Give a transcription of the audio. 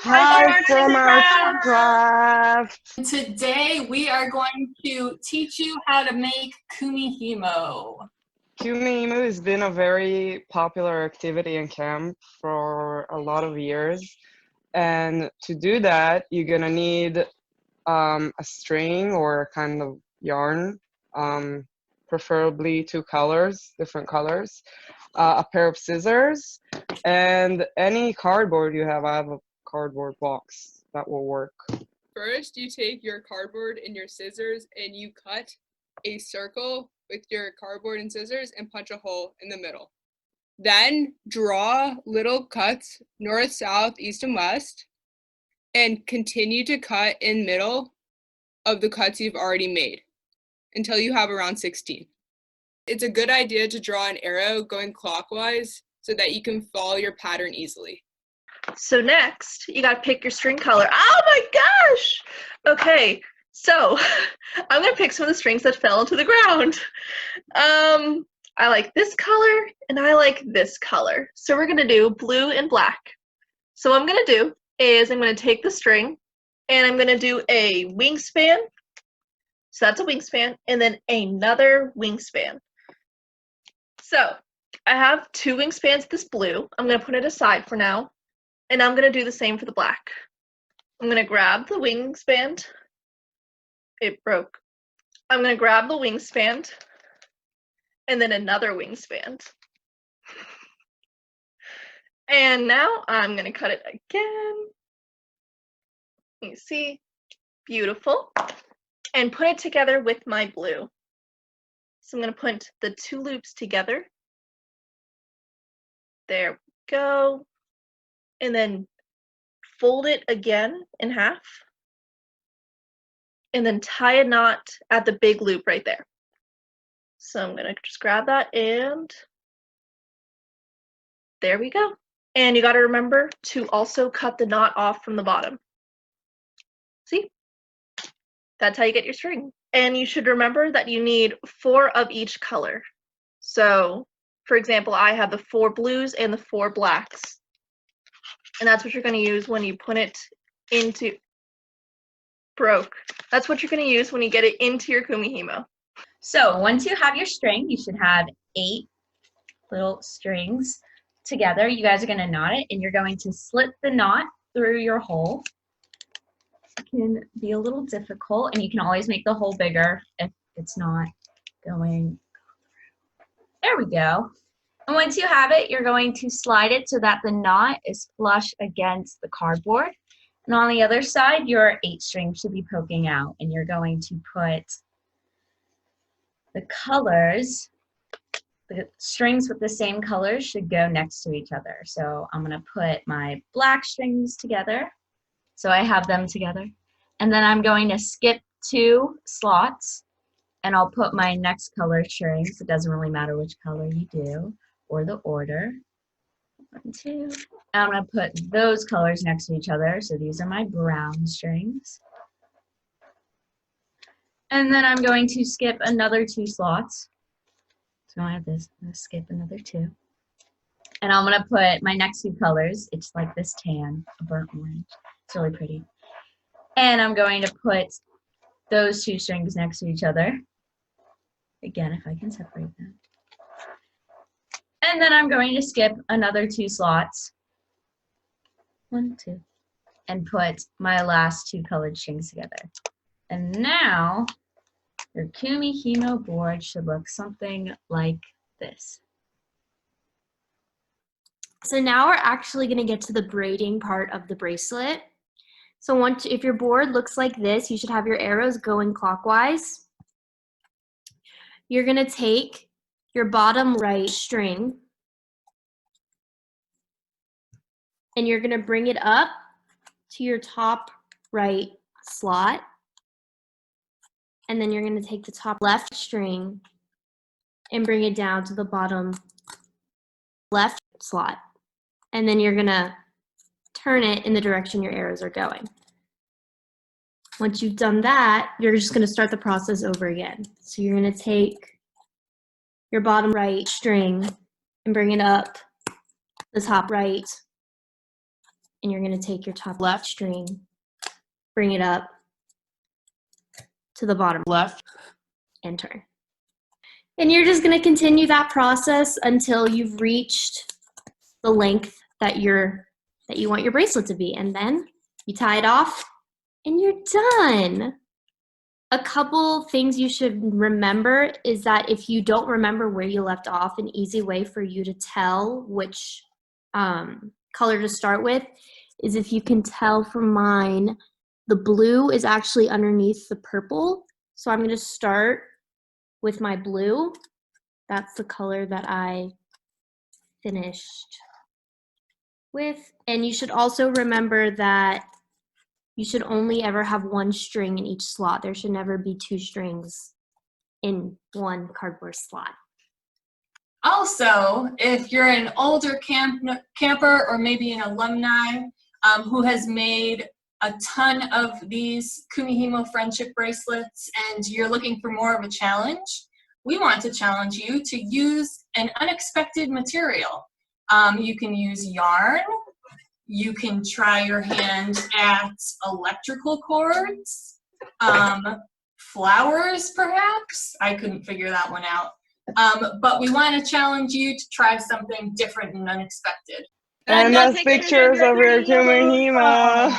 Hi from our Craft. craft. Today we are going to teach you how to make Kumihimo. Kumihimo has been a very popular activity in camp for a lot of years. And to do that, you're gonna need a string or kind of yarn, preferably two colors, different colors, a pair of scissors, and any cardboard you have. I have a cardboard box that will work. First, you take your cardboard and your scissors and you cut a circle with your cardboard and scissors and punch a hole in the middle. Then draw little cuts north, south, east, and west and continue to cut in middle of the cuts you've already made until you have around 16. It's a good idea to draw an arrow going clockwise so that you can follow your pattern easily. So next, you gotta pick your string color. Oh my gosh! Okay, so I'm gonna pick some of the strings that fell to the ground. I like this color and I like this color. So we're gonna do blue and black. So what I'm gonna do is I'm gonna take the string and I'm gonna do a wingspan. So that's a wingspan, and then another wingspan. So I have two wingspans of this blue. I'm gonna put it aside for now. And I'm going to do the same for the black. I'm going to grab the wingspan. It broke. I'm going to grab the wingspan and then another wingspan. And now I'm going to cut it again. You see? Beautiful. And put it together with my blue. So I'm going to put the two loops together. There we go. And then fold it again in half, and then tie a knot at the big loop right there. So I'm gonna just grab that, and there we go. And you gotta remember to also cut the knot off from the bottom. See? That's how you get your string. And you should remember that you need 4 of each color. So, for example, I have the 4 blues and the 4 blacks. And that's what you're going to use when you put it into That's what you're going to use when you get it into your Kumihimo. So once you have your string, you should have 8 little strings together. You guys are going to knot it, and you're going to slip the knot through your hole. It can be a little difficult, and you can always make the hole bigger if it's not going through. There we go. And once you have it, you're going to slide it so that the knot is flush against the cardboard. And on the other side, your 8 string should be poking out. And you're going to put the colors, the strings with the same colors should go next to each other. So I'm going to put my black strings together. So I have them together. And then I'm going to skip 2 slots. And I'll put my next color strings. It doesn't really matter which color you do, or the order. 1, 2. And I'm going to put those colors next to each other. So these are my brown strings. And then I'm going to skip another 2 slots. So I have this. I'm going to skip another 2. And I'm going to put my next 2 colors. It's like this tan, a burnt orange. It's really pretty. And I'm going to put those 2 strings next to each other. Again, if I can separate them. And then I'm going to skip another 2 slots. 1, 2. And put my last 2 colored strings together. And now your Kumihimo board should look something like this. So now we're actually going to get to the braiding part of the bracelet. So if your board looks like this, you should have your arrows going clockwise. You're going to take your bottom right string and you're going to bring it up to your top right slot. And then you're going to take the top left string and bring it down to the bottom left slot. And then you're going to turn it in the direction your arrows are going. Once you've done that, you're just going to start the process over again. So you're going to take your bottom right string and bring it up the top right and you're going to take your top left string, bring it up to the bottom left, and turn. And you're just going to continue that process until you've reached the length that you want your bracelet to be, and then you tie it off and you're done. A couple things you should remember is that if you don't remember where you left off, an easy way for you to tell which color to start with is if you can tell from mine, the blue is actually underneath the purple. So I'm going to start with my blue. That's the color that I finished with. And you should also remember that you should only ever have one string in each slot. There should never be two strings in one cardboard slot. Also, if you're an older camper or maybe an alumni who has made a ton of these Kumihimo friendship bracelets and you're looking for more of a challenge, we want to challenge you to use an unexpected material. You can use yarn. You can try your hand at electrical cords, flowers perhaps. I couldn't figure that one out. But we want to challenge you to try something different and unexpected. And us pictures of your Kumihimo.